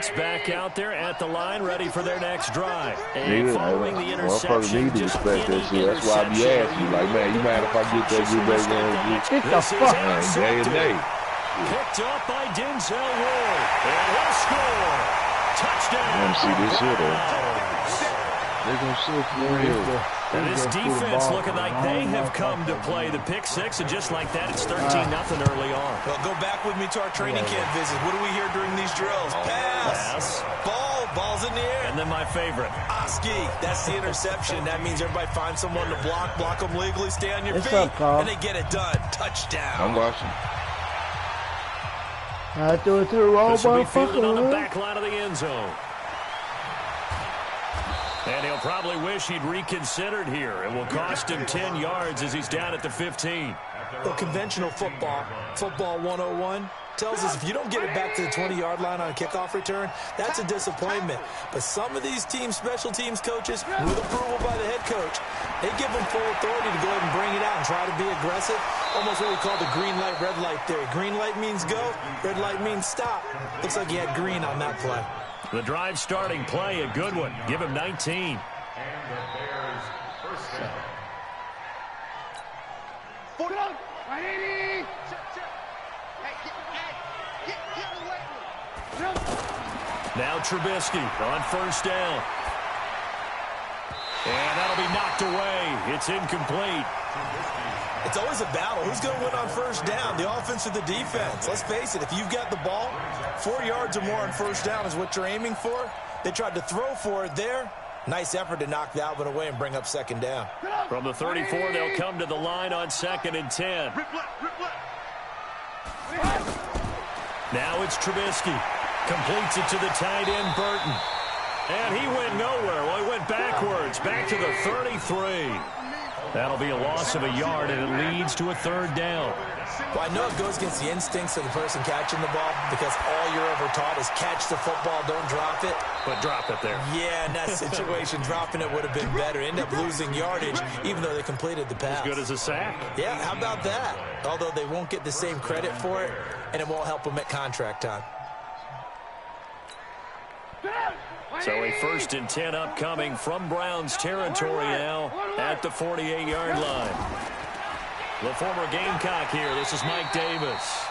offense back out there at the line, ready for their next drive. And following the interception, just respect that shit. That's why I be asking you, like, man, you mind if I get that good back there? Get the fuck out. Day and day. Picked up by Denzel Ward. And he'll score. Touchdown. I want to see this here, though. They're going to shoot for real. And this defense looking like they have come to play the pick six, and just like that, it's 13-0 early on. Well, go back with me to our training camp visit. What do we hear during these drills? Pass. Ball's in the air. And then my favorite. Oski. That's the interception. That means everybody finds someone to block them legally, stay on your feet, and they get it done. Touchdown. I'm watching. I threw it to the wrong This will be fielded on the motherfucker. back line of the end zone. And he'll probably wish he'd reconsidered here. It will cost him 10 yards as he's down at the 15. Well, conventional football 101, tells us if you don't get it back to the 20-yard line on a kickoff return, that's a disappointment. But some of these special teams coaches, with approval by the head coach, they give them full authority to go ahead and bring it out and try to be aggressive. Almost what we call the green light, red light theory. Green light means go, red light means stop. Looks like he had green on that play. The drive starting play, a good one. Give him 19. Now Trubisky on first down. And that'll be knocked away. It's incomplete. It's always a battle. Who's going to win on first down, the offense or the defense? Let's face it, if you've got the ball, 4 yards or more on first down is what you're aiming for. They tried to throw for it there. Nice effort to knock that one away and bring up second down. From the 34, they'll come to the line on 2nd and 10. Now it's Trubisky. Completes it to the tight end, Burton. And he went nowhere. Well, he went backwards, back to the 33. That'll be a loss of a yard, and it leads to a 3rd down. Well, I know it goes against the instincts of the person catching the ball because all you're ever taught is catch the football, don't drop it. But drop it there. Yeah, in that situation, dropping it would have been better. End up losing yardage, even though they completed the pass. As good as a sack. Yeah, how about that? Although they won't get the same credit for it, and it won't help them at contract time. So a 1st and 10 upcoming from Browns territory now at the 48-yard line. The former Gamecock here. This is Mike Davis.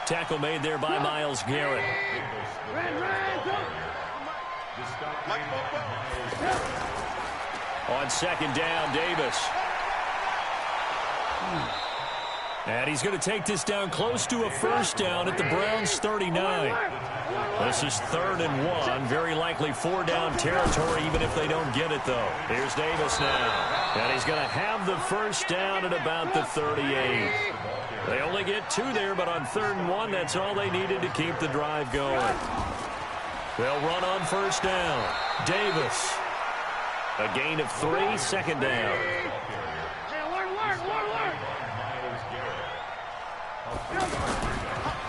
Tackle made there by Myles Garrett. On 2nd down, Davis. And he's going to take this down close to a 1st down at the Browns 39. This is 3rd and 1. Very likely 4-down territory, even if they don't get it, though. Here's Davis now. And he's going to have the 1st down at about the 38. They only get 2 there, but on 3rd and 1, that's all they needed to keep the drive going. They'll run on 1st down. Davis. A gain of 3, 2nd down.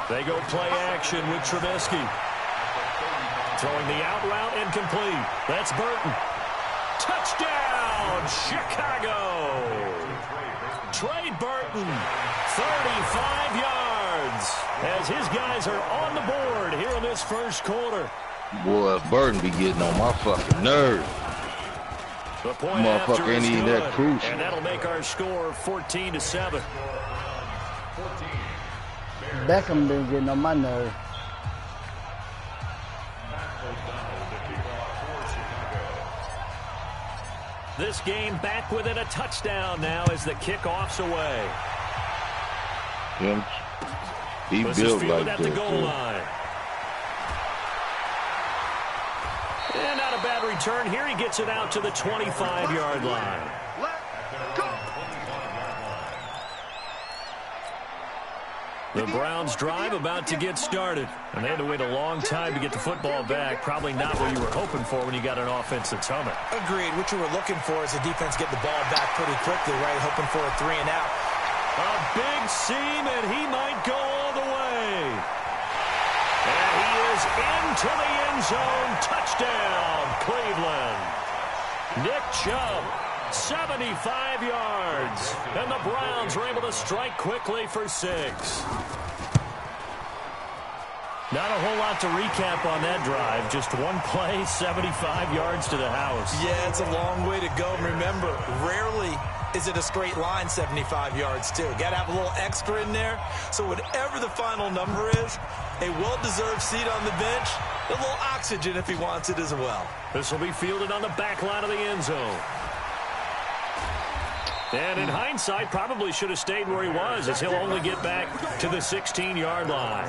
They go play action with Trubisky. Throwing the out route incomplete. That's Burton. Touchdown, Chicago. Trey Burton, 35 yards, as his guys are on the board here in this 1st quarter. Boy, Burton be getting on my fucking nerves. The point Motherfucker ain't even that crucial. And that'll make our score 14-7. Beckham been getting on my nerves. This game back within a touchdown now as the kickoff's away. He This built is fielded like at the that, goal too. line. And not a bad return here. He gets it out to the 25-yard line. The Browns drive about to get started. And they had to wait a long time to get the football back. Probably not what you were hoping for when you got an offense that's humming. Agreed. What you were looking for is the defense get the ball back pretty quickly, right? Hoping for a 3 and out. A big seam, and he might go all the way. And he is into the end zone. Touchdown, Cleveland. Nick Chubb, 75 yards. And the Browns were able to strike quickly for 6. Not a whole lot to recap on that drive. Just one play, 75 yards to the house. Yeah, it's a long way to go. Remember, rarely is it a straight line 75 yards, too. Got to have a little extra in there. So whatever the final number is, a well-deserved seat on the bench, a little oxygen if he wants it as well. This will be fielded on the back line of the end zone. And in hindsight, probably should have stayed where he was, as he'll only get back to the 16-yard line.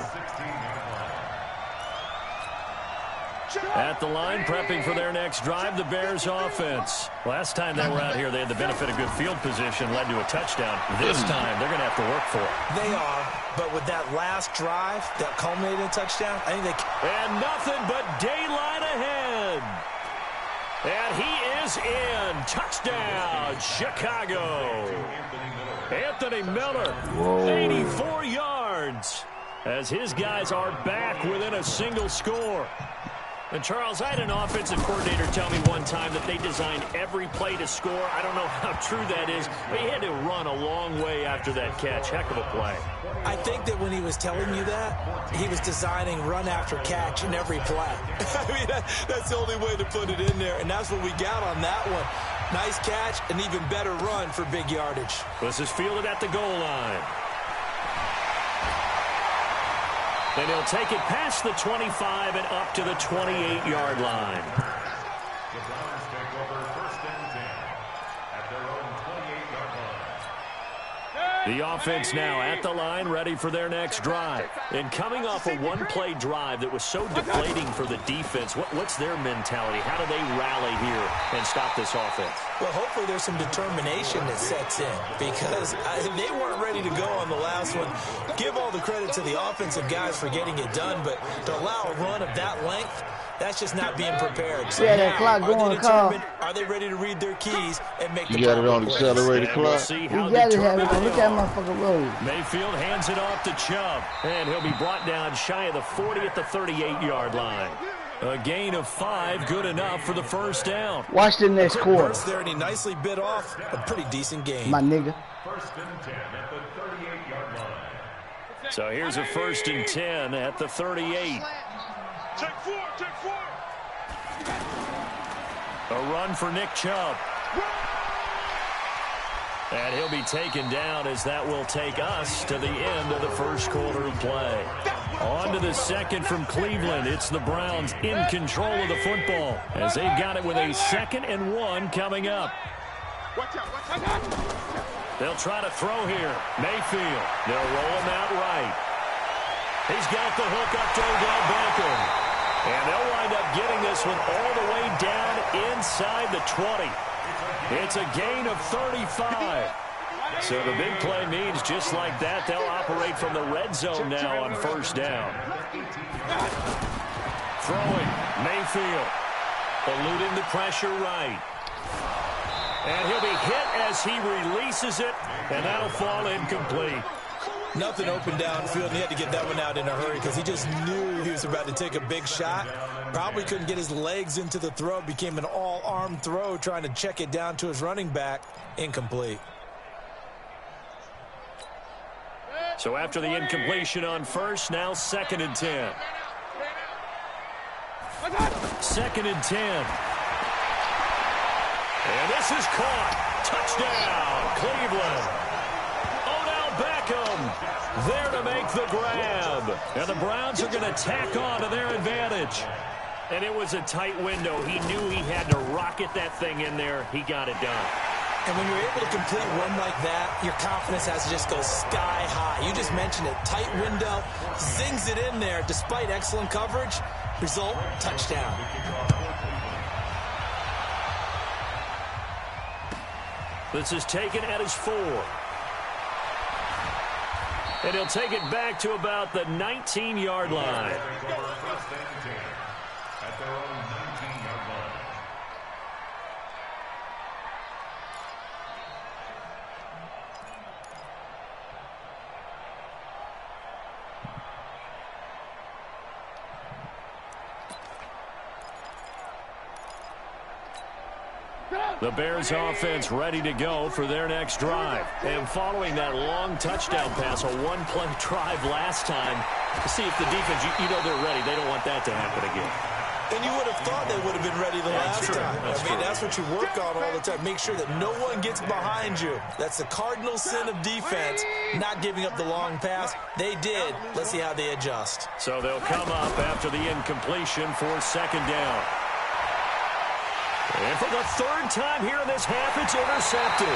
At the line, prepping for their next drive, the Bears offense. Last time they were out here, they had the benefit of good field position, led to a touchdown. This time, they're going to have to work for it. They are, but with that last drive that culminated in a touchdown, I think they can. And nothing but daylight ahead. And he is in. Touchdown, Chicago. Anthony Miller, 84 yards, as his guys are back within a single score. And, Charles, I had an offensive coordinator tell me one time that they designed every play to score. I don't know how true that is, but he had to run a long way after that catch. Heck of a play. I think that when he was telling you that, he was designing run after catch in every play. I mean, that's the only way to put it in there, and that's what we got on that one. Nice catch, an even better run for big yardage. This is fielded at the goal line. And he'll take it past the 25 and up to the 28-yard line. The Browns take over 1st and 10 at their own 28-yard line. The offense now at the line, ready for their next drive. And coming off a one-play drive that was so deflating for the defense, what's their mentality? How do they rally here and stop this offense? Well, hopefully there's some determination that sets in, because they weren't ready to go on the last one. Give all the credit to the offensive guys for getting it done, but to allow a run of that length, that's just not being prepared. So yeah, that clock going, Carl. Are they ready to read their keys and make the You got it on accelerated clock. You got to have it on. Look at that motherfucker roll. Mayfield hands it off to Chubb, and he'll be brought down shy of the 40 at the 38-yard line. A gain of 5, good enough for the first down. Watch the next quarter. There, and he nicely bit off a pretty decent game. My nigga. 1st and 10 at the 38-yard line. So here's a 1st and 10 at the 38. Check 4, check 4. A run for Nick Chubb. And he'll be taken down, as that will take us to the end of the first quarter of play. On to the second from Cleveland. It's the Browns in control of the football, as they've got it with a 2nd and 1 coming up. They'll try to throw here. Mayfield. They'll roll him out right. He's got the hook up to Odell Beckham. And they'll wind up getting this one all the way down inside the 20. It's a gain of 35. So the big play means just like that, they'll operate from the red zone now on 1st down. Throwing, Mayfield, eluding the pressure right. And he'll be hit as he releases it, and that'll fall incomplete. Nothing open downfield, and he had to get that one out in a hurry because he just knew he was about to take a big shot. Probably couldn't get his legs into the throw. Became an all-arm throw, trying to check it down to his running back. Incomplete. So after the incompletion on 1st, now 2nd and 10. 2nd and 10. And this is caught. Touchdown, Cleveland. Beckham there to make the grab. And the Browns are going to tack on to their advantage. And it was a tight window. He knew he had to rocket that thing in there. He got it done. And when you're able to complete one like that, your confidence has to just go sky high. You just mentioned it. Tight window, zings it in there despite excellent coverage. Result, touchdown. This is taken at his 4. And he'll take it back to about the 19-yard line. At their own 19-yard line. The Bears offense ready to go for their next drive. And following that long touchdown pass, a one-play drive last time, See if the defense, you know they're ready. They don't want that to happen again. And you would have thought they would have been ready the last time. That's what you work on all the time. Make sure that no one gets behind you. That's the cardinal sin of defense, not giving up the long pass. They did. Let's see how they adjust. So they'll come up after the incompletion for second down. And for the third time here in this half, it's intercepted.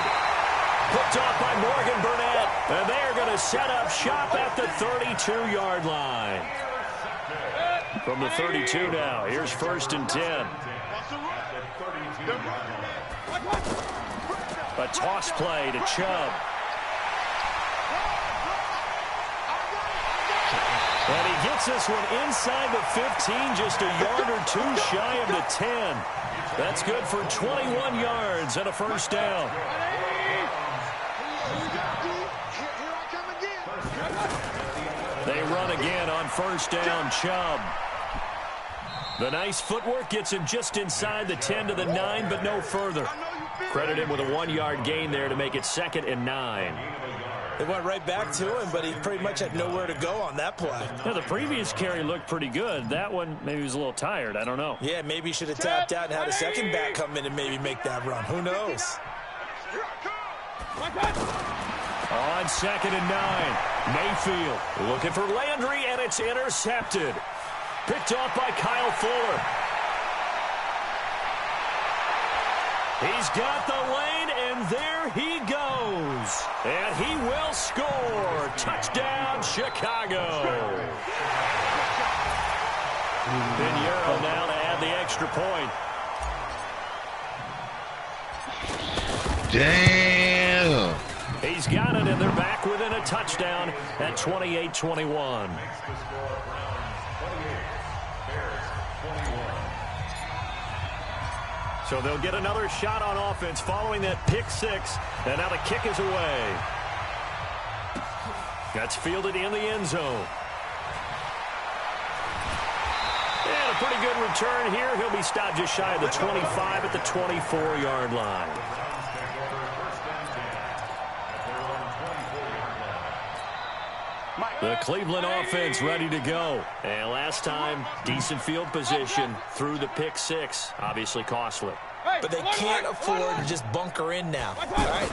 Picked off by Morgan Burnett. And they're going to set up shop at the 32-yard line. From the 32 now, here's 1st and 10. A toss play to Chubb. And he gets this one inside the 15, just a yard or two shy of the 10. That's good for 21 yards and a first down. They run again on first down, Chubb. The nice footwork gets him just inside the 10 to the 9, but no further. Credit him with a 1-yard gain there to make it 2nd and 9. They went right back to him, but he pretty much had nowhere to go on that play. Yeah, the previous carry looked pretty good. That one, maybe he was a little tired. I don't know. Yeah, maybe he should have tapped out and had a second back come in and maybe make that run. Who knows? On 2nd and 9, Mayfield looking for Landry, and it's intercepted. Picked off by Kyle Fuller. He's got the lane, and there he goes. And he will score. Touchdown, Chicago. Pinheiro now to add the extra point. Damn. He's got it, and they're back within a touchdown at 28-21. So they'll get another shot on offense following that pick six, and now the kick is away. That's fielded in the end zone. And a pretty good return here. He'll be stopped just shy of the 25 at the 24-yard line. The Cleveland offense ready to go. And last time, decent field position through the pick six. Obviously costly. But they can't afford to just bunker in now. All right?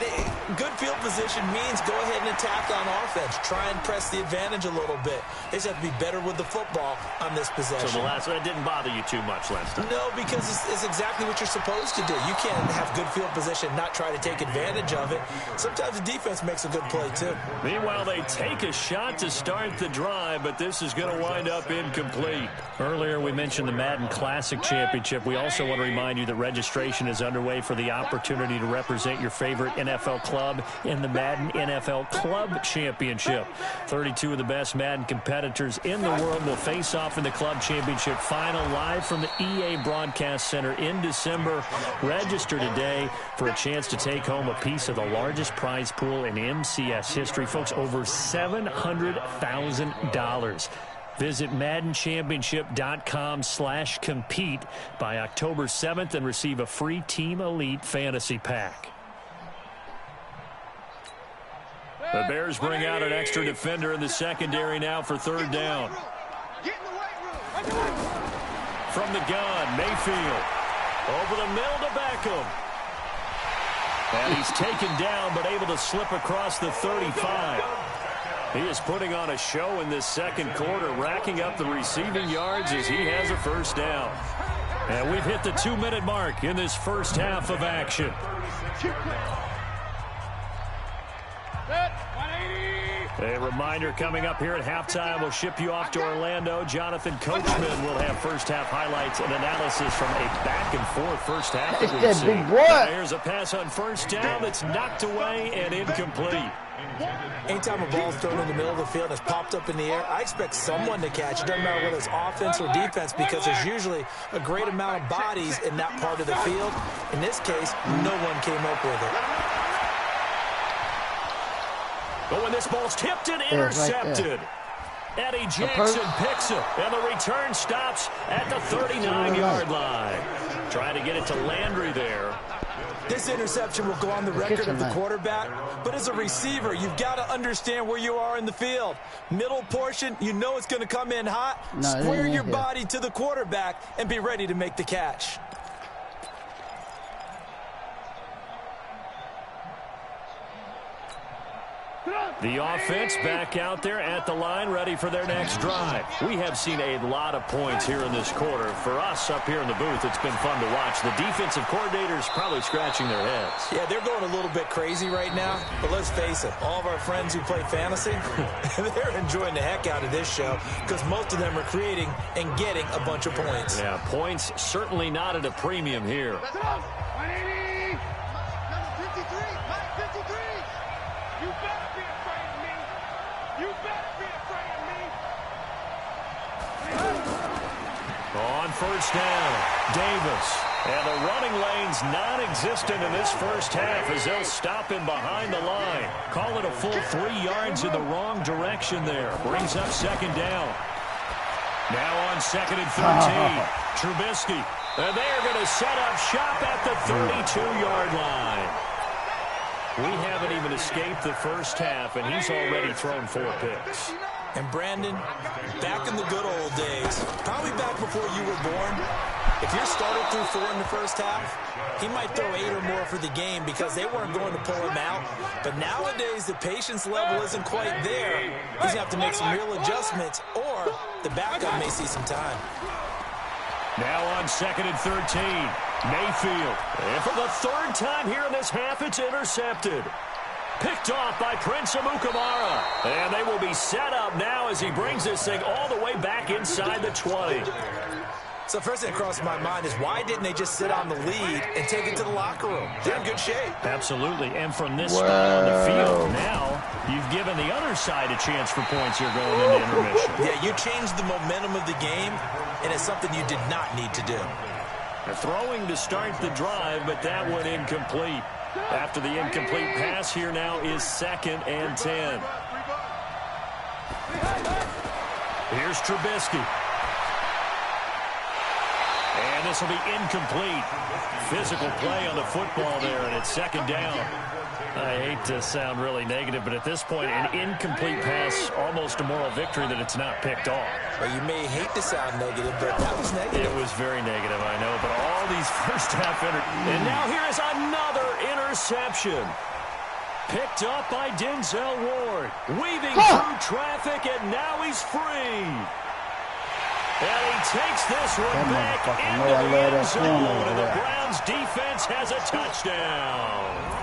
Good field position means go ahead and attack on offense. Try and press the advantage a little bit. They just have to be better with the football on this possession. So the last one didn't bother you too much last time? No, because it's exactly what you're supposed to do. You can't have good field position, not try to take advantage of it. Sometimes the defense makes a good play, too. Meanwhile, they take a shot to start the drive, but this is going to wind up incomplete. Earlier, we mentioned the Madden Classic Championship. We also want to remind you that registration is underway for the opportunity to represent your favorite NFL club in the Madden NFL Club Championship. 32 of the best Madden competitors in the world will face off in the Club Championship final live from the EA Broadcast Center in December. Register today for a chance to take home a piece of the largest prize pool in MCS history. Folks, over $700,000. Visit MaddenChampionship.com/compete by October 7th and receive a free Team Elite Fantasy Pack. The Bears bring out an extra defender in the secondary now for third down. From the gun, Mayfield. Over the middle to Beckham. And he's taken down but able to slip across the 35. He is putting on a show in this second quarter, racking up the receiving yards as he has a first down. And we've hit the 2-minute mark in this first half of action. A reminder coming up here at halftime. We'll ship you off to Orlando. Jonathan Coachman will have first-half highlights and analysis from a back-and-forth first half that we've seen. There's a pass on first down that's knocked away and incomplete. Anytime a ball is thrown in the middle of the field and it's popped up in the air, I expect someone to catch. It doesn't matter whether it's offense or defense because there's usually a great amount of bodies in that part of the field. In this case, no one came up with it. But when this ball's tipped and intercepted, Eddie Jackson picks it, and the return stops at the 39-yard line. Trying to get it to Landry there. This interception will go on the record of the quarterback, but as a receiver, you've got to understand where you are in the field. Middle portion, you know it's going to come in hot. Square your body to the quarterback and be ready to make the catch. The offense back out there at the line, ready for their next drive. We have seen a lot of points here in this quarter. For us up here in the booth, it's been fun to watch. The defensive coordinators probably scratching their heads. Yeah, they're going a little bit crazy right now, but let's face it, all of our friends who play fantasy, they're enjoying the heck out of this show because most of them are creating and getting a bunch of points. Yeah, points certainly not at a premium here. On first down, Davis. And the running lane's non-existent in this first half as they'll stop him behind the line. Call it a full 3 yards in the wrong direction there. Brings up second down. Now on 2nd and 13, Trubisky. And they're going to set up shop at the 32-yard line. We haven't even escaped the first half, and he's already thrown 4 picks. And Brandon, back in the good old days, probably back before you were born, if your starter threw 4 in the first half, he might throw 8 or more for the game because they weren't going to pull him out. But nowadays, the patience level isn't quite there. He's going to have to make some real adjustments, or the backup may see some time. Now on 2nd and 13, Mayfield. And for the 3rd time here in this half, it's intercepted. Picked off by Prince Amukamara. And they will be set up now as he brings this thing all the way back inside the 20. So first thing that crossed my mind is why didn't they just sit on the lead and take it to the locker room? They're in good shape. Absolutely. And from this spot on the field, now you've given the other side a chance for points here going into intermission. Yeah, you changed the momentum of the game, and it's something you did not need to do. Throwing to start the drive, but that one incomplete. After the incomplete pass, here now is 2nd and 10. Here's Trubisky. And this will be incomplete. Physical play on the football there, and it's 2nd down. I hate to sound really negative, but at this point, an incomplete pass, almost a moral victory that it's not picked off. Well, you may hate to sound negative, but that was negative. It was very negative, I know, but all these first half and now here is another interception. Picked up by Denzel Ward. Weaving through traffic, and now he's free. And he takes this one back into the end zone, and the Browns defense has a touchdown.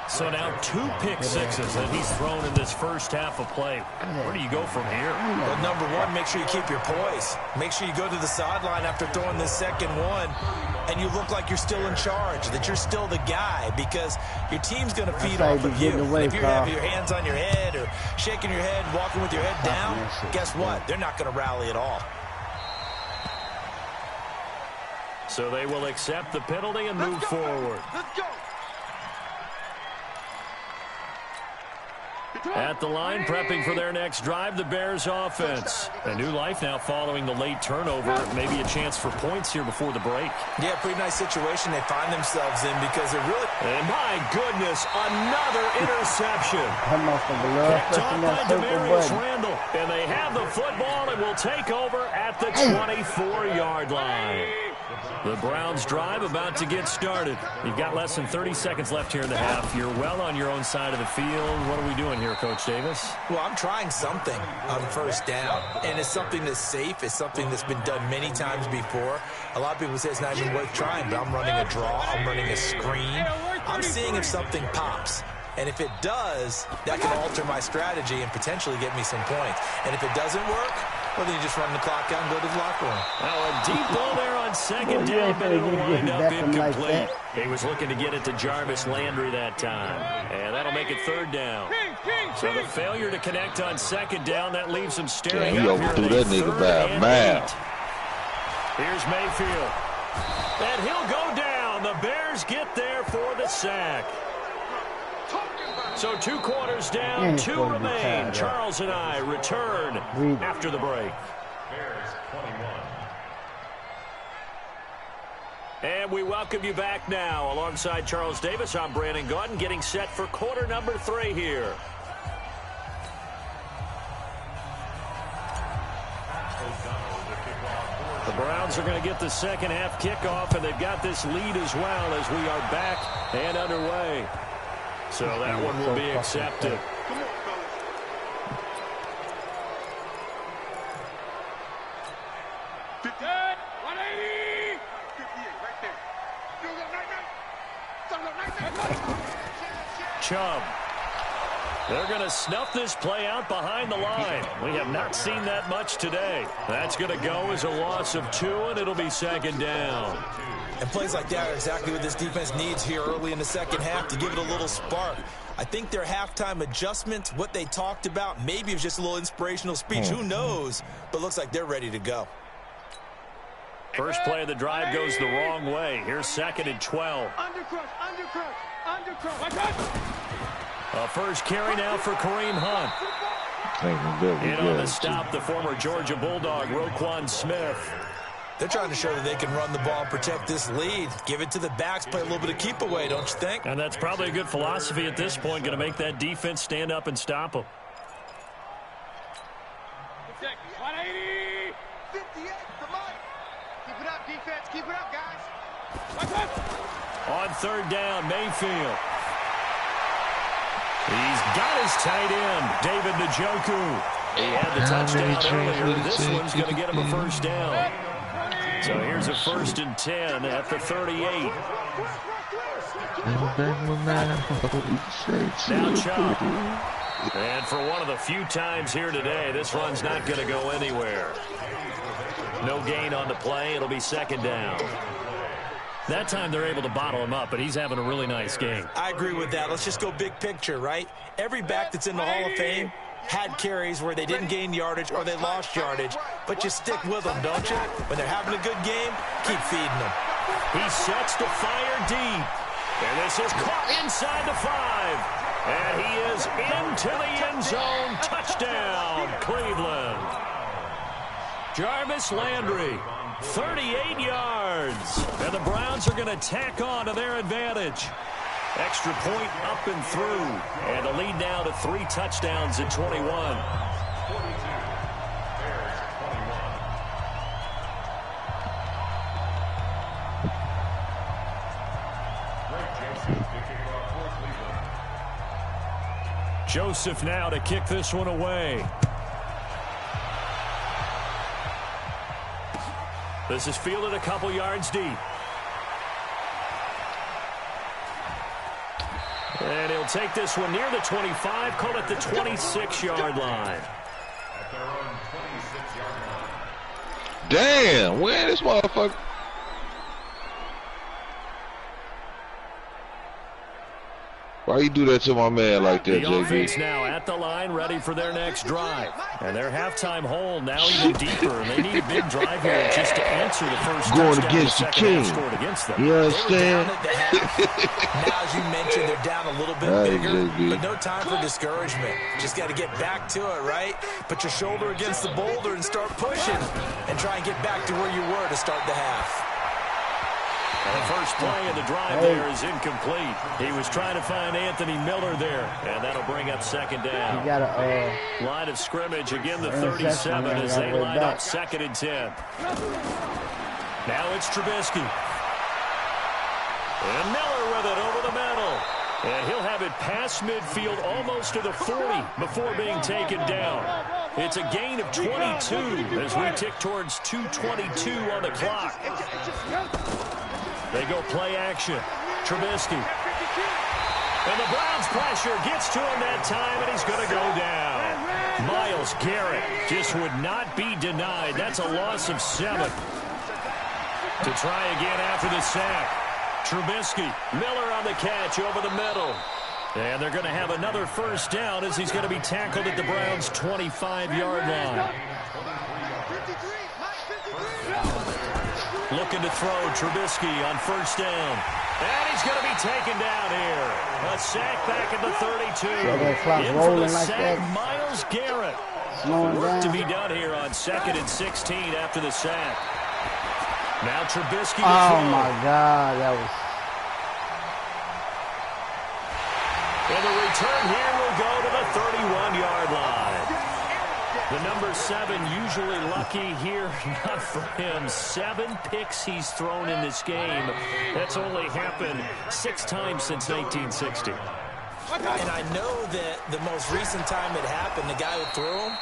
So now 2 pick-sixes that he's thrown in this first half of play. Where do you go from here? Well, number one, make sure you keep your poise. Make sure you go to the sideline after throwing this second one, and you look like you're still in charge, that you're still the guy, because your team's going to feed off of you. If you're having your hands on your head or shaking your head, walking with your head down, guess what? They're not going to rally at all. So they will accept the penalty and move forward. Let's go. At the line, prepping for their next drive, the Bears offense. A new life now following the late turnover. Maybe a chance for points here before the break. Yeah, pretty nice situation they find themselves in because they're really... And my goodness, another interception. Picked off by Demarius Randall. And they have the football and will take over at the 24-yard line. The Browns drive about to get started. You've got less than 30 seconds left here in the half. You're well on your own side of the field. What are we doing here, Coach Davis? Well, I'm trying something on first down, and it's something that's safe. It's something that's been done many times before. A lot of people say it's not even worth trying, but I'm running a draw. I'm running a screen. I'm seeing if something pops. And if it does, that can alter my strategy and potentially get me some points. And if it doesn't work, well, then you just run the clock out and go to the locker room. Now a deep ball there on second down, but it'll wind up incomplete. He was looking to get it to Jarvis Landry that time. And that'll make it 3rd down. So the failure to connect on second down, that leaves him staring he up here. overthrew that nigga by a mile. Here's Mayfield. And he'll go down. The Bears get there for the sack. So 2 quarters down, 2 remain. Charles and I return after the break. And we welcome you back now. Alongside Charles Davis, I'm Brandon Gaudin, getting set for quarter number 3 here. The Browns are going to get the second half kickoff, and they've got this lead as well as we are back and underway. So that one will be accepted. Chubb. They're going to snuff this play out behind the line. We have not seen that much today. That's going to go as a loss of 2, and it'll be second down. And plays like that are exactly what this defense needs here early in the second half to give it a little spark. I think their halftime adjustments, what they talked about, maybe it was just a little inspirational speech. Who knows? But looks like they're ready to go. First play of the drive goes the wrong way. Here's 2nd and 12. A first carry now for Kareem Hunt. In on the stop, the former Georgia Bulldog, Roquan Smith. They're trying to show that they can run the ball and protect this lead. Give it to the backs, play a little bit of keep away, don't you think? And that's probably a good philosophy at this point, going to make that defense stand up and stop them. 180. 58, come on. Keep it up, defense. Keep it up, guys. On third down, Mayfield. He's got his tight end, David Njoku. He had the touchdown earlier. This one's going to get him a first down. So here's a 1st and 10 at the 38. Now Chubb. And for one of the few times here today, this run's not going to go anywhere. No gain on the play. It'll be second down. That time they're able to bottle him up, but he's having a really nice game. I agree with that. Let's just go big picture, right? Every back that's in the Hall of Fame had carries where they didn't gain yardage or they lost yardage, but you stick with them, don't you? When they're having a good game, keep feeding them. He sets to fire deep. And this is caught inside the 5. And he is into the end zone. Touchdown, Cleveland. Jarvis Landry, 38 yards. And the Browns are going to tack on to their advantage. Extra point up and through. And the lead now to 3 touchdowns at 21. Joseph now to kick this one away. This is fielded a couple yards deep. And he'll take this one near the 25, call it the 26-yard line. At their own 26-yard line. Damn, where this motherfucker? Why you do that to my man like that, The offense JB? now at the line, ready for their next drive. And their halftime hole now even deeper. And they need a big drive here just to answer the first Going touchdown against the king. scored against them. You They were understand? down at the half. Now, as you mentioned, they're down a little bit bigger, but no time for discouragement. Just got to get back to it, right? Put your shoulder against the boulder and start pushing and try and get back to where you were to start the half. The first play of the drive there is incomplete. He was trying to find Anthony Miller there, and that'll bring up second down. You got a Line of scrimmage, again the 37 as they line up 2nd and 10. Now it's Trubisky. And Miller with it over the middle. And he'll have it past midfield almost to the 40 before being taken down. It's a gain of 22 as we tick towards 2:22 on the clock. They go play action. Trubisky. And the Browns pressure gets to him that time, and he's going to go down. Myles Garrett just would not be denied. That's a loss of 7. To try again after the sack. Trubisky. Miller on the catch over the middle. And they're going to have another first down as he's going to be tackled at the Browns' 25-yard line. Looking to throw Trubisky on first down. And he's going to be taken down here. A sack back at the 32. In for the sack, Myles Garrett. Work to be done here on 2nd and 16 after the sack. Now Trubisky to Oh, throw. my God. That was... And the return here will go to the 31-yard line. The number 7 usually lucky here. Not for him. 7 picks he's thrown in this game. That's only happened 6 times since 1960. And I know that the most recent time it happened, the guy who threw him,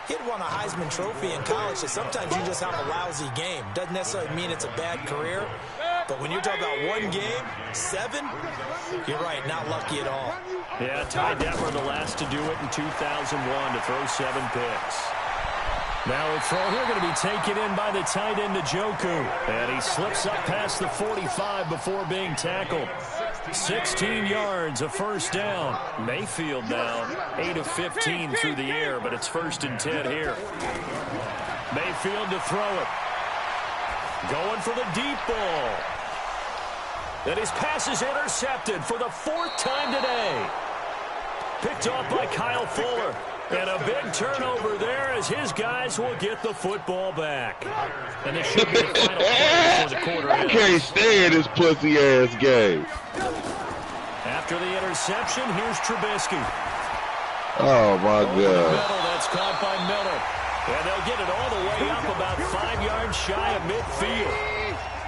he'd won a Heisman Trophy in college, so sometimes you just have a lousy game. Doesn't necessarily mean it's a bad career, but when you're talking about one game, 7, you're right, not lucky at all. Yeah, Ty Detmer the last to do it in 2001 to throw 7 picks. Now a throw here going to be taken in by the tight end Njoku, and he slips up past the 45 before being tackled. 16 yards, a first down. Mayfield now 8 of 15 through the air, but it's 1st and 10 here. Mayfield to throw it. Going for the deep ball. And his pass is intercepted for the 4th time today. Picked off by Kyle Fuller. And a big turnover there as his guys will get the football back. And this should be the final play before the quarter I ends. can't stand this pussy-ass game. After the interception, here's Trubisky. Oh, my Over the God. middle, that's caught by Miller. And they'll get it all the way up about 5 yards shy of midfield.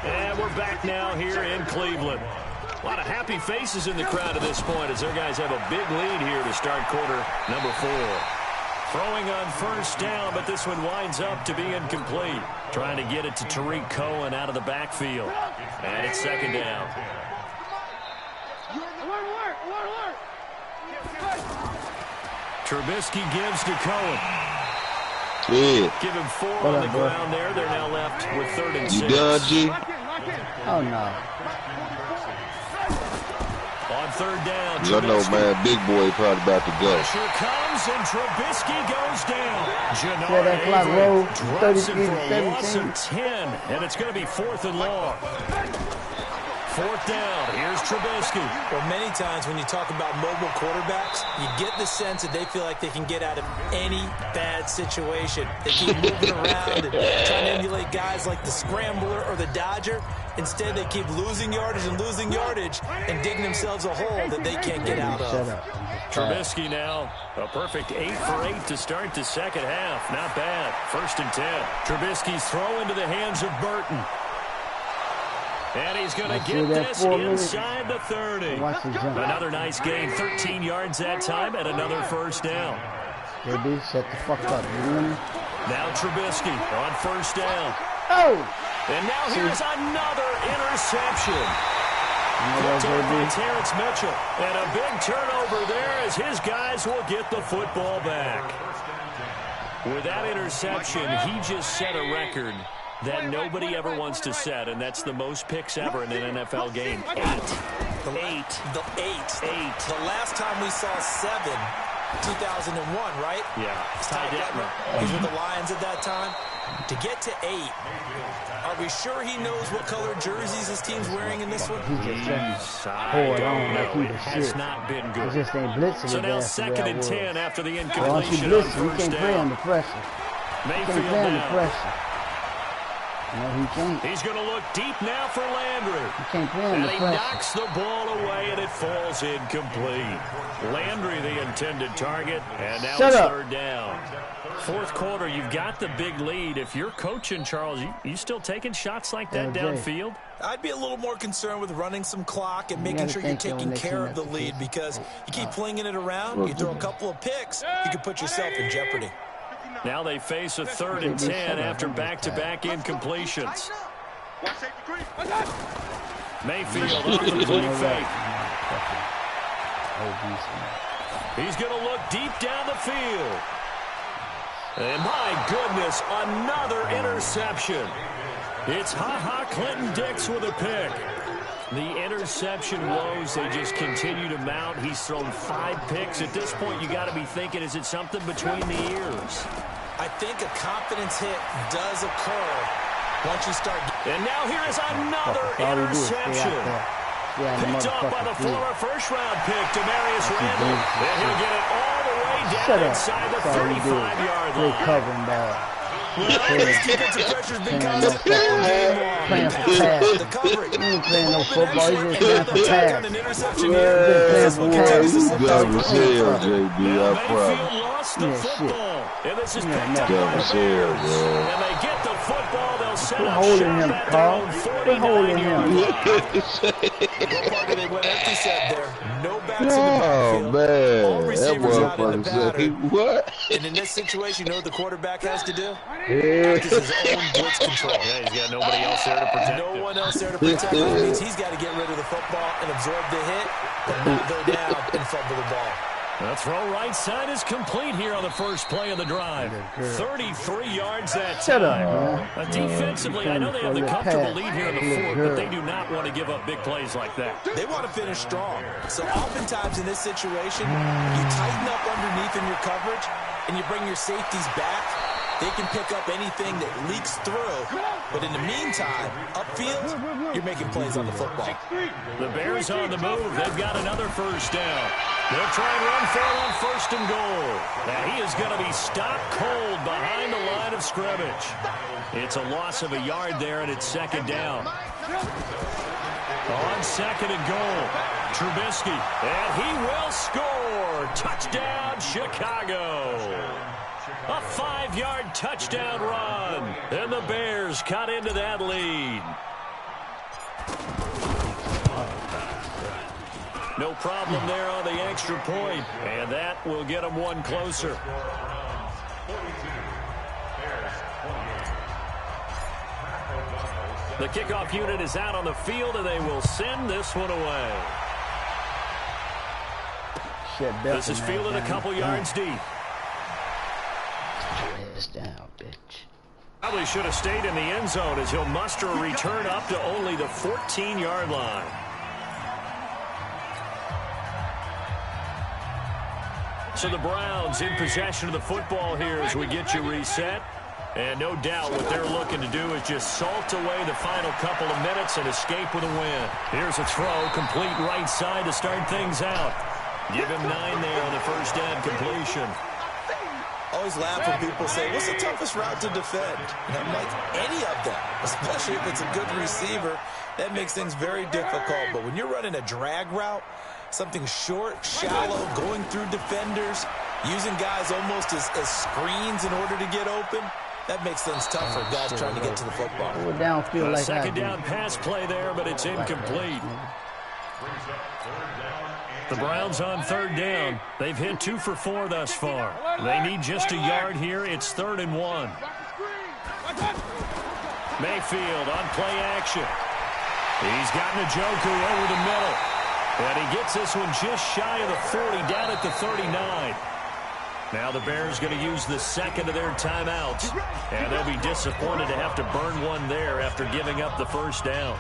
And we're back now here in Cleveland. A lot of happy faces in the crowd at this point as their guys have a big lead here to start quarter number 4. Throwing on first down, but this one winds up to be incomplete. Trying to get it to Tariq Cohen out of the backfield. And it's 2nd down. Trubisky gives to Cohen. Yeah. Give him 4 on the ground there. They're now left with 3rd and 6. You done, G? Oh, no. On 3rd down, I know, man, big boy probably about to go. Pressure comes, and Trubisky goes down. Yeah, that clock rolled drops him 33 for to a loss 17. of 10, and it's going to be 4th and long. 4th down, here's Trubisky. Well, many times when you talk about mobile quarterbacks, you get the sense that they feel like they can get out of any bad situation. They keep moving around and trying to emulate guys like the Scrambler or the Dodger. Instead, they keep losing yardage and digging themselves a hole that they can't get out Shut of. up. Trubisky now, a perfect 8 for 8 to start the second half. Not bad. 1st and 10. Trubisky's throw into the hands of Burton. And he's going to get this inside the 30. Another nice gain, 13 yards that time, and another first down. JB, shut the fuck up. You hear me? Now Trubisky on first down. Oh! And now here's another interception. Picked up by Terrence Mitchell. And a big turnover there as his guys will get the football back. With that interception, he just set a record that nobody ever wants to set, and that's the most picks ever in an NFL game. 8. The 8. The last time we saw 7, 2001, right? Yeah. Ty Detmer. He was with the Lions at that time. To get to 8, are we sure he knows what color jerseys his team's wearing in this one? He just poured on like he was It has shit. not been He good. just ain't blitzing. So now his ass the way 2nd I and was. 10 after the Once you incompletion on blitz, you first can't play down. under pressure. You can't Mayfield play under now. pressure. No, he can't. He's going to look deep now for Landry. You can't play And under he pressure. knocks the ball away, and it falls incomplete. Landry, the intended target, and now Shut it's up. 3rd down. 4th quarter, you've got the big lead. If you're coaching, Charles, you still taking shots like that downfield? I'd be a little more concerned with running some clock and making sure you're taking care of the lead, because you keep flinging it around, you throw a couple of picks, you can put yourself in jeopardy. Now they face a 3rd and 10 after back-to-back incompletions. Mayfield on complete fake. He's going to look deep down the field. And my goodness, another interception. It's Ha-Ha Clinton-Dix with a pick. The interception woes, they just continue to mount. He's thrown 5 picks. At this point, you got to be thinking, is it something between the ears? I think a confidence hit does occur once you start. And now here is another interception. Picked off by the former first-round pick, Demarius Randall. And he'll get it all the way down inside the 35-yard line. Covering ball. Well, this defensive pressure's been constant all game long. playing for pass. The coverage. He ain't playing no football. He's just playing for Touchdown pass. and interception Yeah, here. he's been playing for Continues to pass. slip God down. was hell, JB. I Mayfield promise. lost the Yeah, shit. football. And this is Yeah, picked up no. by God the was hell, Bears. man. And they get the football. They'll set Quit up holding shop him, at their Carl. own Quit holding him. 49-yard line. Parker, they went empty set there. No backs in the Oh, backfield. All man. That receivers out in the motherfucker said, pattern. what? And in this situation, you know what the quarterback has to do? Yeah. Practice his own blitz control. Yeah, he's got nobody else there to protect him. No one else there to protect him. It means he's got to get rid of the football and absorb the hit, but not go down and fumble the ball. The throw right side is complete here on the first play of the drive. 33 yards that Shut up, time. man. Defensively, I know they have the comfortable lead here in the fourth, but they do not want to give up big plays like that. They want to finish strong. So oftentimes in this situation, you tighten up underneath in your coverage, and you bring your safeties back. They can pick up anything that leaks through. But in the meantime, upfield, you're making plays on the football. The Bears on the move. They've got another first down. They'll try and run for it on first and goal. Now he is going to be stopped cold behind the line of scrimmage. It's a loss of a yard there, and it's second down. On second and goal, Trubisky, and he will score. Touchdown, Chicago. A 5-yard touchdown run, and the Bears cut into that lead. No problem there on the extra point, and that will get them one closer. The kickoff unit is out on the field, and they will send this one away. This is fielded a couple yards deep. Down, bitch. Probably should have stayed in the end zone as he'll muster a return up to only the 14-yard line. So the Browns in possession of the football here as we get you reset. And no doubt what they're looking to do is just salt away the final couple of minutes and escape with a win. Here's a throw, complete right side to start things out. Give him 9 there on the first down completion. Always laugh when people say, what's the toughest route to defend? And I'm like, any of them, especially if it's a good receiver. That makes things very difficult. But when you're running a drag route, something short, shallow, going through defenders, using guys almost as screens in order to get open, that makes things tough for guys trying to get to the football. Downfield like second down pass play there, but it's incomplete. The Browns on third down. They've hit 2 for 4 thus far. They need just a yard here. It's 3rd and 1. Mayfield on play action. He's got Njoku over the middle. And he gets this one just shy of the 40, down at the 39. Now the Bears going to use the second of their timeouts. And they'll be disappointed to have to burn one there after giving up the first down.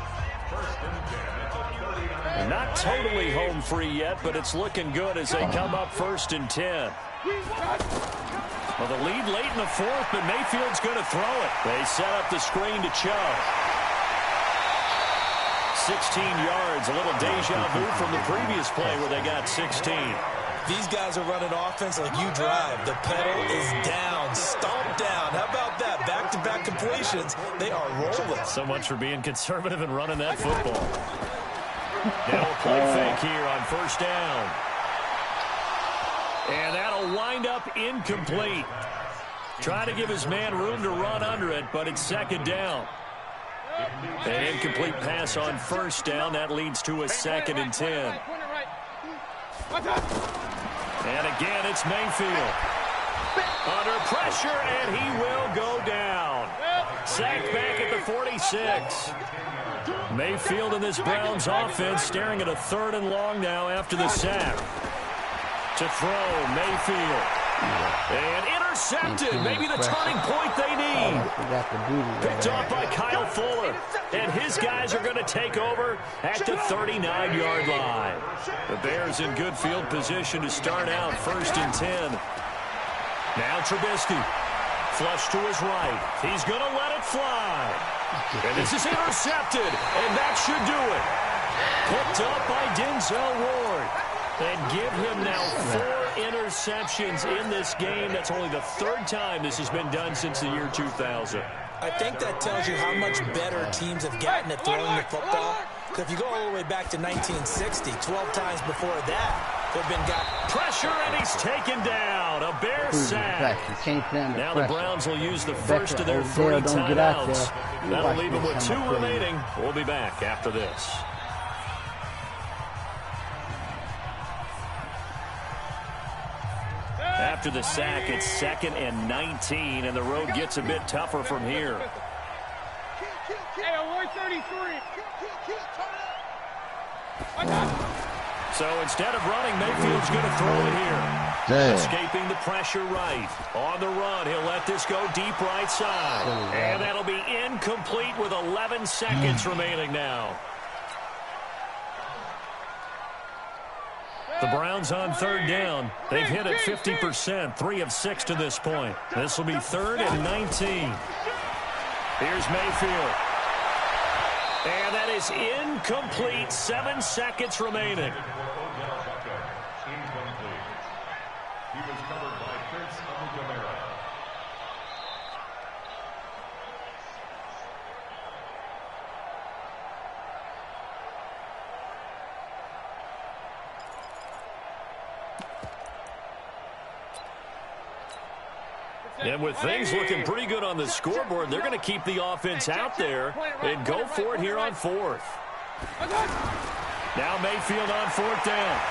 Not totally home free yet, but it's looking good as they come up 1st and 10. Well, the lead late in the fourth, but Mayfield's going to throw it. They set up the screen to Chubb. 16 yards, a little deja vu from the previous play where they got 16. These guys are running offense like you drive. The pedal is down, stomped down. How about that? Back-to-back completions. They are rolling. So much for being conservative and running that football. Now a play fake here on first down. And that'll wind up incomplete. Trying to give his man room to run under it, but it's second down. An incomplete pass on first down. That leads to a 2nd and 10. And again, it's Mayfield. Under pressure, and he will go down. Sacked back at the 46. Mayfield in this Browns offense staring at a 3rd and long now after the sack. To throw, Mayfield. And intercepted. Maybe the turning point they need. Picked off by Kyle Fuller. And his guys are going to take over at the 39-yard line. The Bears in good field position to start out 1st and 10. Now Trubisky. Flush to his right. He's going to let it fly. And this is intercepted. And that should do it. Picked up by Denzel Ward. And give him now 4 interceptions in this game. That's only the 3rd time this has been done since the year 2000. I think that tells you how much better teams have gotten at throwing the football. Because if you go all the way back to 1960, 12 times before that, they've been got pressure, and he's taken down. A Bear sack. Now the Browns will use the first of their 3 timeouts. That'll leave them with 2 remaining. We'll be back after this. After the sack, it's 2nd and 19, and the road gets a bit tougher from here. Hey, 133. So instead of running, Mayfield's going to throw it here. Damn. Escaping the pressure right. On the run, he'll let this go deep right side. And that'll be incomplete with 11 seconds remaining now. The Browns on 3rd down. They've hit it 50%, 3 of 6 to this point. This will be 3rd and 19. Here's Mayfield. And that is incomplete. 7 seconds remaining. He was covered by Prince Amukamara. And with things looking pretty good on the scoreboard, they're going to keep the offense out there and go for it here on 4th. Now Mayfield on 4th down.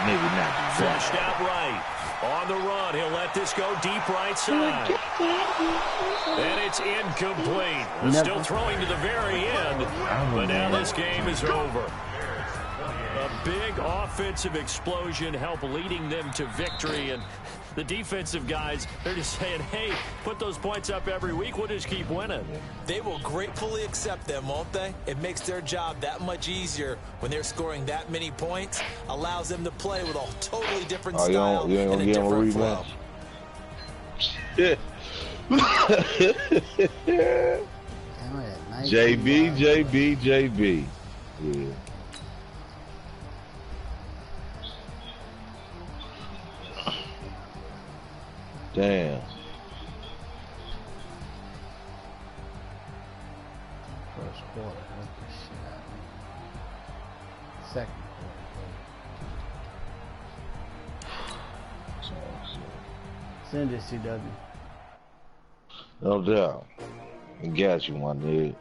Maybe not. Flushed out right. On the run, he'll let this go deep right side. And it's incomplete. Still throwing to the very end, but now this game is over. A big offensive explosion helped leading them to victory, and the defensive guys, they're just saying, hey, put those points up every week, we'll just keep winning. They will gratefully accept them, won't they? It makes their job that much easier when they're scoring that many points. Allows them to play with a totally different style you ain't and a gonna different flow. JB. Yeah. Damn. First quarter, what the shit out of me. Second quarter. Send it, CW. No doubt. I got you, my nigga.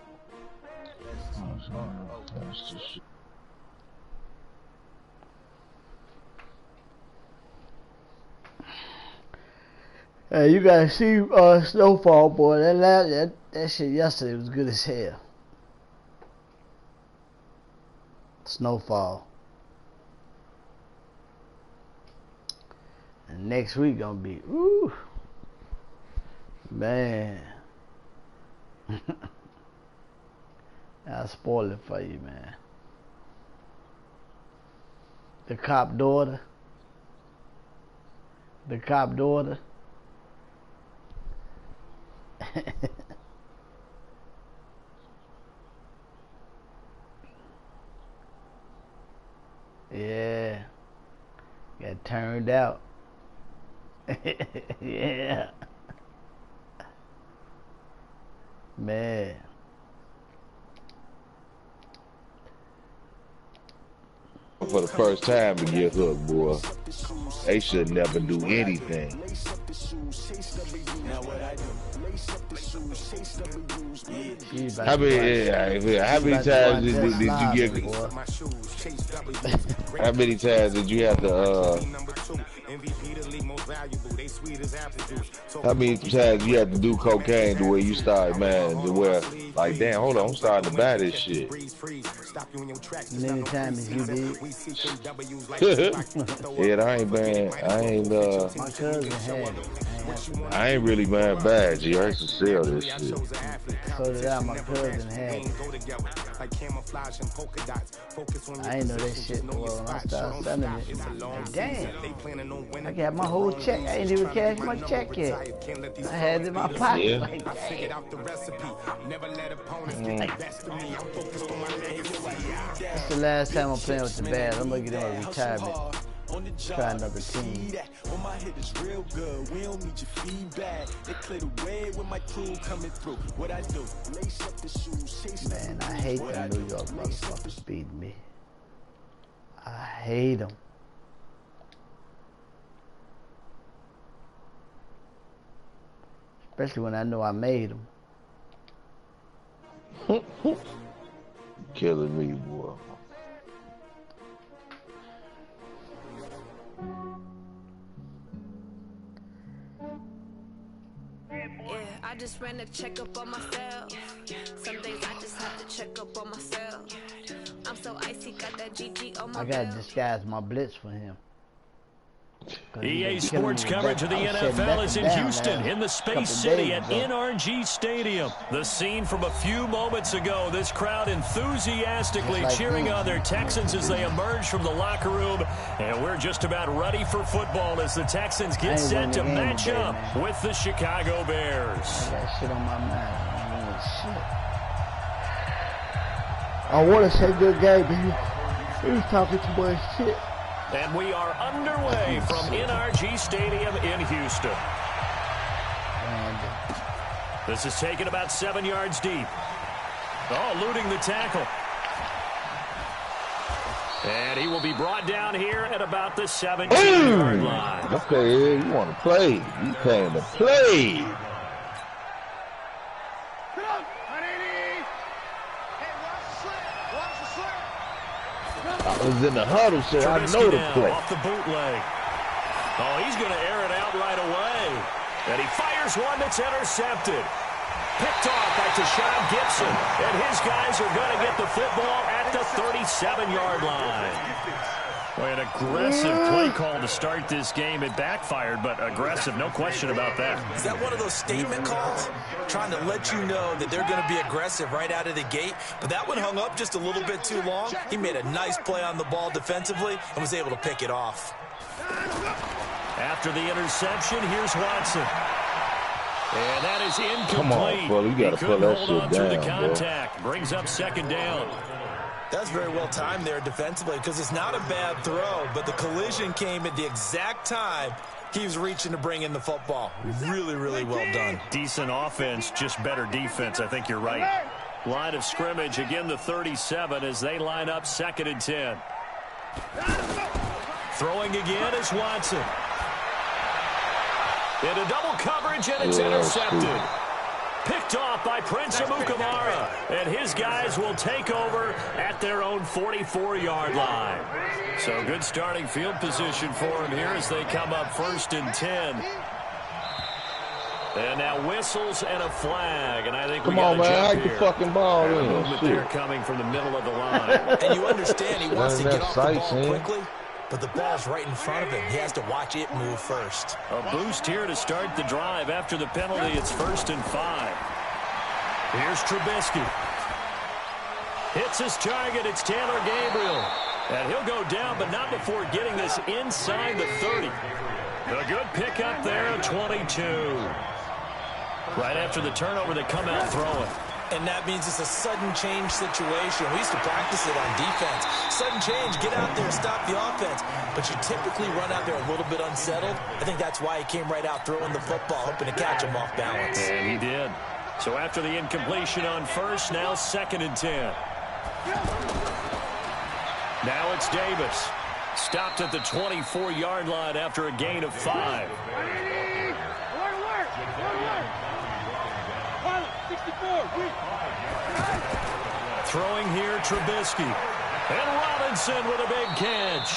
Hey, you gotta see Snowfall, boy. That shit yesterday was good as hell. Snowfall. And next week gonna be, ooh, man. I'll spoil it for you, man. The cop daughter. Yeah. Got turned out. Yeah. Man. For the first time to get hooked, boy. They should never do anything. How many times did you get? How many times did you have to? How many times you had to do cocaine to where you start, man, to where, like, damn, hold on, I'm starting to buy this shit. Many times you did. Yeah, I ain't, My cousin had it. I ain't really buying bags. I used to sell this shit. So did I. My cousin had it. I ain't know that shit well when I started selling it. Like, damn, I got my whole check. I ain't even cashed my check yet. I had it in my pocket. Yeah. Like, damn. That's the last time I'm playing with the band. I'm gonna get on retirement. Try another team. On my head is real good. We don't need your feedback. They clear the way with my crew coming through. What I do? Lace up the shoes. Man, I hate them New York motherfuckers beating me. I hate them. Especially when I know I made them. Killing me, boy. I just ran a checkup on myself. Some days I just have to check up on myself. I'm so icy, got that GG on my I gotta disguise my blitz for him. EA Sports coverage of the NFL is in Houston, in the Space City at NRG Stadium. The scene from a few moments ago, this crowd enthusiastically cheering on their Texans as they emerge from the locker room. And we're just about ready for football as the Texans get set to match up with the Chicago Bears. I got shit on my mind. I want to say good game, but he was talking too much shit. And we are underway from NRG Stadium in Houston. This is taken about 7 yards deep. Oh, eluding the tackle. And he will be brought down here at about the 17-yard line. Okay, you want to play. You came to play. I was in the huddle, so I know the play. Off the bootleg. Oh, he's going to air it out right away. And he fires one that's intercepted. Picked off by Tashawn Gibson. And his guys are going to get the football at the 37-yard line. Boy, an aggressive play call to start this game. It backfired, but aggressive, no question about that. Is that one of those statement calls? Trying to let you know that they're going to be aggressive right out of the gate. But that one hung up just a little bit too long. He made a nice play on the ball defensively and was able to pick it off. After the interception, here's Watson. And that is incomplete. Come on, bro. You got to put that shit down, the bro. contact. Brings up second down. That's very well timed there defensively because it's not a bad throw, but the collision came at the exact time he was reaching to bring in the football. Really, really well done. Decent offense, just better defense. I think you're right. Line of scrimmage, again the 37 as they line up 2nd and 10. Throwing again is Watson. Into double coverage, and it's intercepted. Picked off by Prince Amukamara, and his guys will take over at their own 44-yard line. So good starting field position for him here as they come up 1st and 10. And now whistles and a flag, and I think we got a jump here. The fucking ball in. Movement there coming from the middle of the line. And you understand he wants to get off the ball quickly, but the ball's right in front of him. He has to watch it move first. A boost here to start the drive. After the penalty, it's 1st and 5. Here's Trubisky. Hits his target. It's Taylor Gabriel. And he'll go down, but not before getting this inside the 30. A good pickup there at 22. Right after the turnover, they come out throwing. And that means it's a sudden change situation. We used to practice it on defense. Sudden change, get out there, stop the offense. But you typically run out there a little bit unsettled. I think that's why he came right out throwing the football, hoping to catch him off balance. And he did. So after the incompletion on first, now 2nd and 10. Now it's Davis. Stopped at the 24-yard line after a gain of 5. Throwing here, Trubisky. And Robinson with a big catch.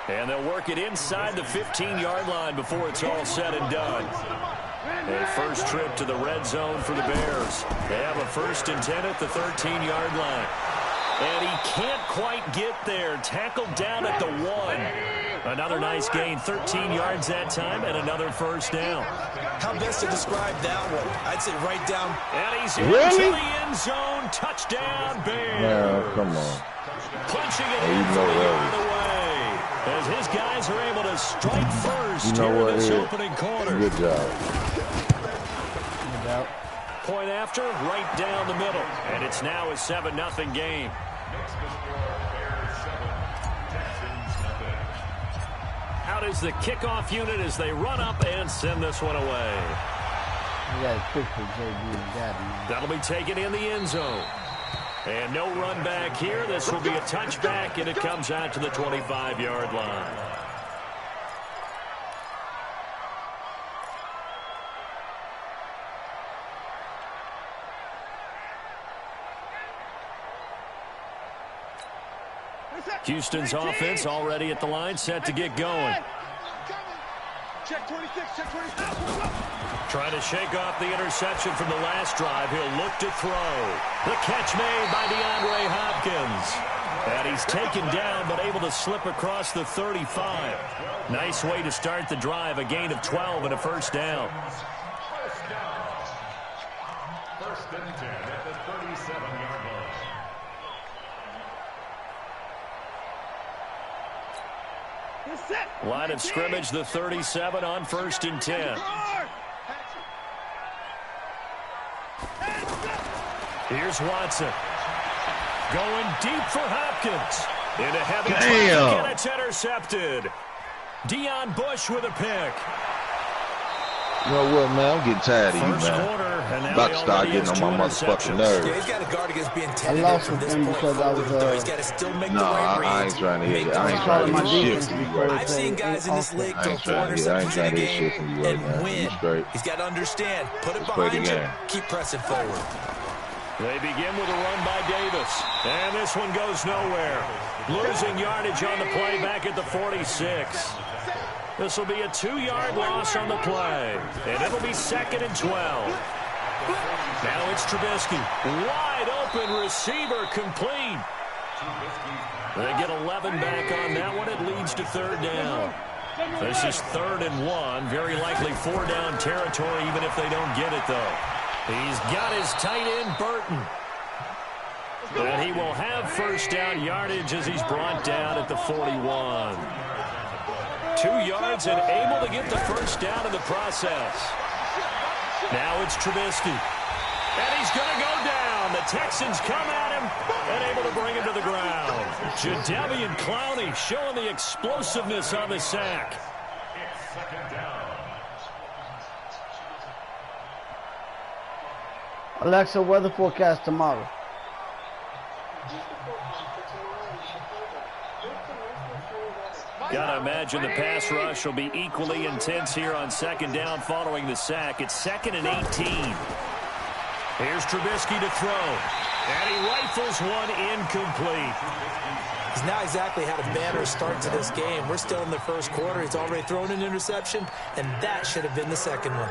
And they'll work it inside the 15-yard line before it's all said and done. A first trip to the red zone for the Bears. They have a 1st and 10 at the 13-yard line. And he can't quite get there. Tackled down at the 1. Another nice gain, 13 yards that time, and another first down. How best to describe that one? I'd say right down. And he's into the end zone. Touchdown, Bears. Yeah, come on. Punching it in from the yard away. As his guys are able to strike first here in this opening quarter. Good job. Point after, right down the middle. And it's now a 7-0 game. out is the kickoff unit as they run up and send this one away. That'll be taken in the end zone. And no run back here. This will be a touchback, and it comes out to the 25-yard line. Houston's offense already at the line, set to get going. Check 26, check 26. Trying to shake off the interception from the last drive. He'll look to throw. The catch made by DeAndre Hopkins. And he's taken down, but able to slip across the 35. Nice way to start the drive. A gain of 12 and a first down. First and 10 at the 37-yard line. Line of scrimmage, the 37 on first and 10. Here's Watson. Going deep for Hopkins. Into heavy traffic, and it's intercepted. Deion Bush with a pick. You know what, man? I'm getting tired of you, First man. quarter, and now About to he start already getting has on my 2 motherfucking interceptions. nerves. Yeah, he's got to guard against being I tentative lost from with this him point because I forward, though. was He's got to still make No, the right I ain't reads. trying to hear Make it. the I ain't right trying to my hear reads. shit defense from you before right they I've seen guys in this offense. league I throw ain't 4 trying to hear- I ain't interceptions in a trying to hear game shit from you right and now. win. You straight. He's got to understand. Put it Let's play the behind you. game. Keep pressing forward. They begin with a run by Davis. And this one goes nowhere. Losing yardage on the play back at the 46. This will be a 2-yard loss on the play. And it'll be 2nd and 12. Now it's Trubisky. Wide open receiver complete. They get 11 back on that one. It leads to 3rd down. This is 3rd and 1. Very likely 4-down territory even if they don't get it, though. He's got his tight end, Burton. And he will have first down yardage as he's brought down at the 41. 2 yards and able to get the first down in the process. Now it's Trubisky. And he's going to go down. The Texans come at him and able to bring him to the ground. Jadeveon Clowney showing the explosiveness on the sack. It's 2nd down. Alexa, weather forecast tomorrow. Gotta imagine the pass rush will be equally intense here on 2nd down following the sack. It's 2nd and 18. Here's Trubisky to throw. And he rifles one incomplete. He's not exactly had a banner start to this game. We're still in the first quarter. He's already thrown an interception, and that should have been the second one.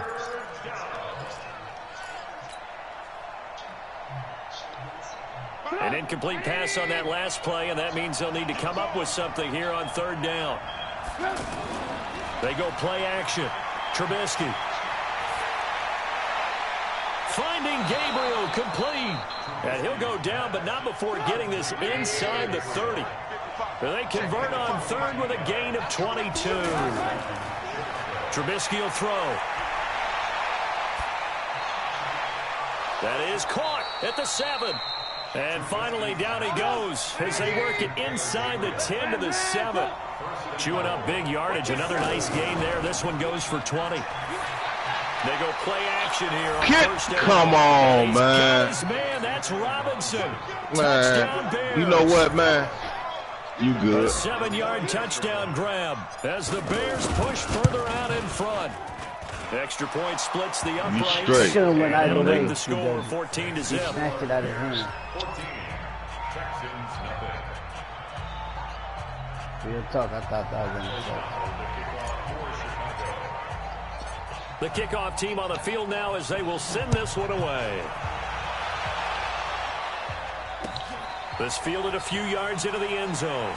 An incomplete pass on that last play, and that means they'll need to come up with something here on 3rd down. They go play action. Trubisky. Finding Gabriel complete. And he'll go down, but not before getting this inside the 30. They convert on 3rd with a gain of 22. Trubisky will throw. That is caught at the 7. And finally, down he goes as they work it inside the 10 to the 7. Chewing up big yardage. Another nice gain there. This one goes for 20. They go play action here on first down. Come on, man. Man, that's Robinson. Man, Touchdown Bears. you know what, man? You A good. 7-yard touchdown grab as the Bears push further out in front. Extra point splits the uprights. straight. Should've went either It'll way. make the score 14 to He zip. snatched it out of his hand. 14. Texans nothing. Real talk, I thought that was going to The kickoff for Chicago. The kickoff team on the field now as they will send this one away. This fielded a few yards into the end zone.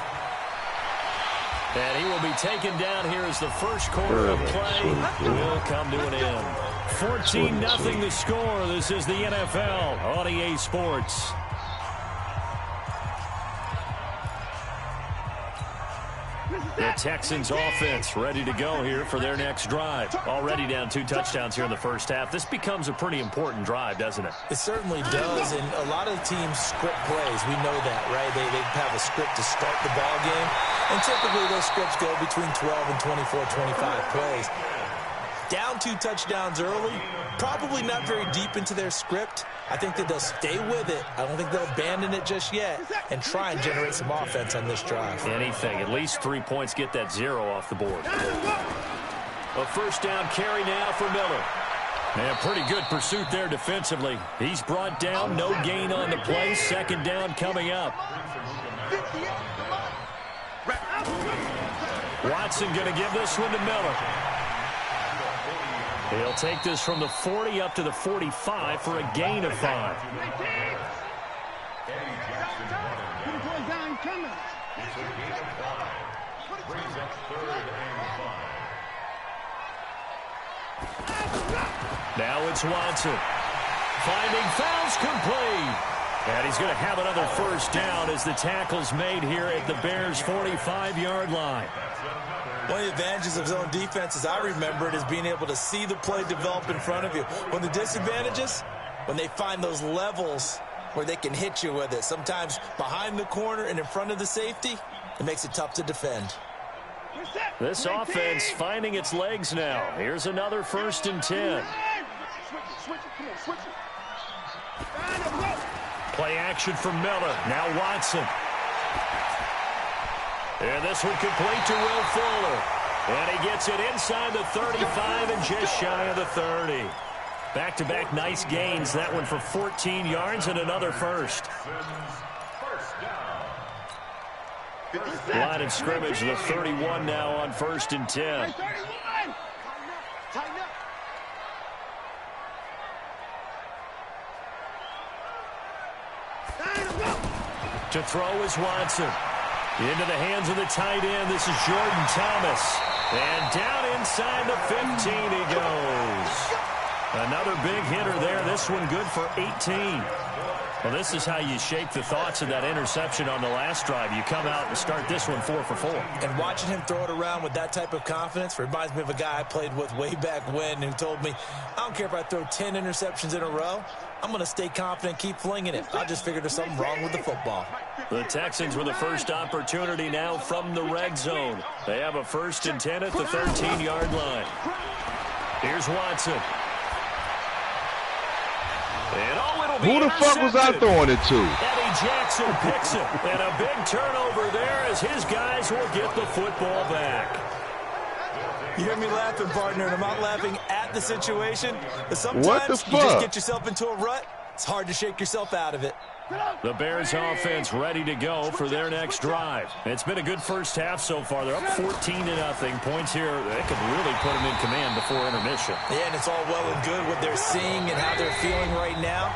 And he will be taken down here as the first quarter of play will come to an end. 14-0 the score. This is the NFL on EA Sports. The Texans offense ready to go here for their next drive. Already down 2 touchdowns here in the first half. This becomes a pretty important drive, doesn't it? It certainly does, and a lot of teams script plays. We know that, right? They have a script to start the ball game. And typically those scripts go between 12 and 24, 25 plays. Down 2 touchdowns early, probably not very deep into their script. I think that they'll stay with it. I don't think they'll abandon it just yet and try and generate some offense on this drive. Anything, at least 3 points, get that 0 off the board. A first down carry now for Miller. And pretty good pursuit there defensively. He's brought down, no gain on the play. Second down coming up. Watson going to give this one to Miller. He'll take this from the 40 up to the 45 for a gain of 5. Now it's Watson. Finding fouls complete. And he's going to have another first down as the tackle's made here at the Bears' 45-yard line. One of the advantages of zone defense, as I remember it, is being able to see the play develop in front of you. When the disadvantages, when they find those levels where they can hit you with it, sometimes behind the corner and in front of the safety, it makes it tough to defend. This offense finding its legs now. Here's another 1st and 10. Play action from Miller. Now Watson. And this one complete to Will Fuller. And he gets it inside the 35 and just shy of the 30. Back-to-back nice gains. That one for 14 yards and another first. Line of scrimmage, the 31 now on 1st and 10. To throw is Watson. Into the hands of the tight end. This is Jordan Thomas. And down inside the 15 he goes. Another big hitter there. This one good for 18. Well, this is how you shake the thoughts of that interception on the last drive. You come out and start this one 4 for 4. And watching him throw it around with that type of confidence reminds me of a guy I played with way back when who told me, I don't care if I throw 10 interceptions in a row. I'm going to stay confident, keep flinging it. I just figured there's something wrong with the football. The Texans with the first opportunity now from the red zone. They have a 1st and 10 at the 13-yard line. Here's Watson. And it'll be who the fuck was I throwing it to? Eddie Jackson picks it. And a big turnover there as his guys will get the football back. You hear me laughing, partner, and I'm not laughing at the situation. But sometimes you just get yourself into a rut. It's hard to shake yourself out of it. The Bears offense ready to go for their next drive. It's been a good first half so far. They're up 14-0. Points here, they could really put them in command before intermission. Yeah, and it's all well and good what they're seeing and how they're feeling right now.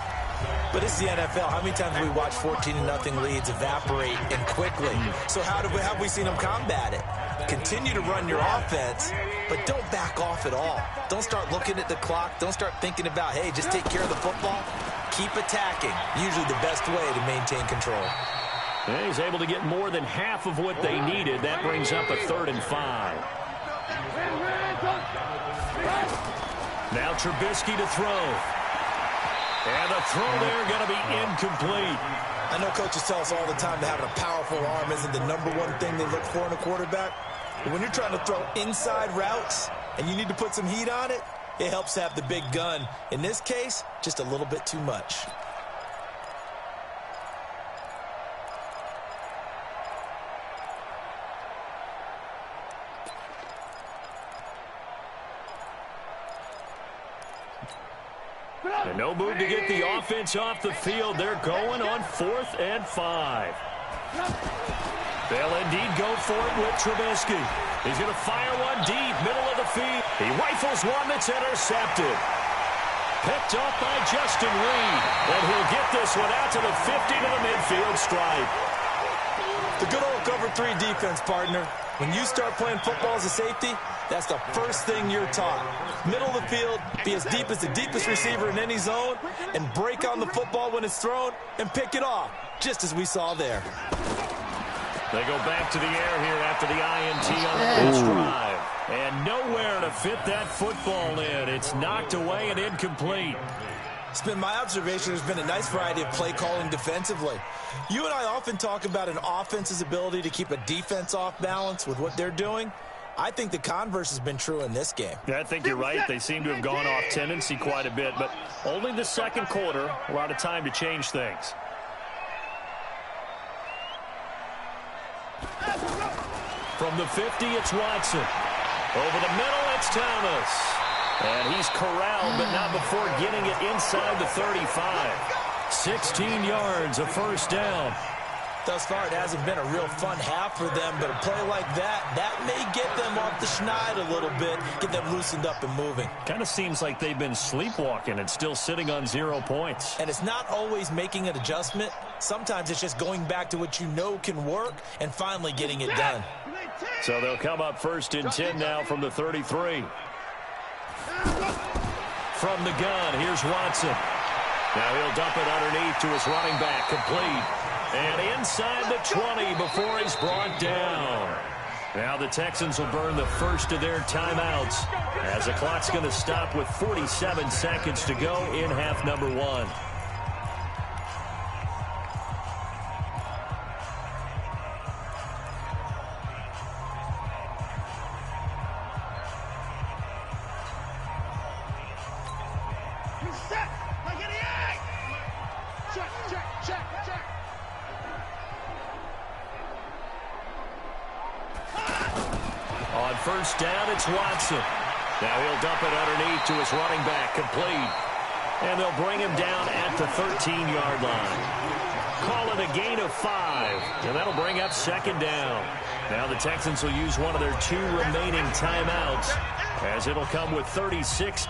But it's the NFL. How many times have we watched 14-0 leads evaporate and quickly? So how have we seen them combat it? Continue to run your offense, but don't back off at all. Don't start looking at the clock. Don't start thinking about, hey, just take care of the football. Keep attacking. Usually the best way to maintain control. And he's able to get more than half of what they needed. That brings up a 3rd and 5. Now Trubisky to throw. And the throw there going to be incomplete. I know coaches tell us all the time that having a powerful arm isn't the #1 thing they look for in a quarterback. But when you're trying to throw inside routes and you need to put some heat on it, it helps to have the big gun. In this case, just a little bit too much. And no move to get the offense off the field. They're going on 4th and 5. They'll indeed go for it with Trubisky. He's going to fire one deep, middle of the field. He rifles one that's intercepted. Picked off by Justin Reed. And he'll get this one out to the 50 to the midfield stripe. The good old cover 3 defense, partner. When you start playing football as a safety, that's the first thing you're taught. Middle of the field, be as deep as the deepest receiver in any zone, and break on the football when it's thrown and pick it off, just as we saw there. They go back to the air here after the INT on the first drive. And nowhere to fit that football in. It's knocked away and incomplete. It's been my observation there's been a nice variety of play calling defensively. You and I often talk about an offense's ability to keep a defense off balance with what they're doing. I think the converse has been true in this game. Yeah, I think you're right. They seem to have gone off tendency quite a bit, but only the second quarter, a lot of time to change things. From the 50, it's Watson. Over the middle, it's Thomas. And he's corralled, but not before getting it inside the 35. 16 yards, a first down. Thus far, it hasn't been a real fun half for them, but a play like that may get them off the schneid a little bit, get them loosened up and moving. Kind of seems like they've been sleepwalking and still sitting on 0 points. And it's not always making an adjustment. Sometimes it's just going back to what you know can work and finally getting it done. So they'll come up first and 10 now from the 33. From the gun, here's Watson. Now he'll dump it underneath to his running back, complete. And inside the 20 before he's brought down. Now the Texans will burn the first of their timeouts as the clock's going to stop with 47 seconds to go in half number 1. On first down, it's Watson. Now he'll dump it underneath to his running back, complete. And they'll bring him down at the 13-yard line. Call it a gain of 5, and that'll bring up second down. Now the Texans will use one of their 2 remaining timeouts as it'll come with 36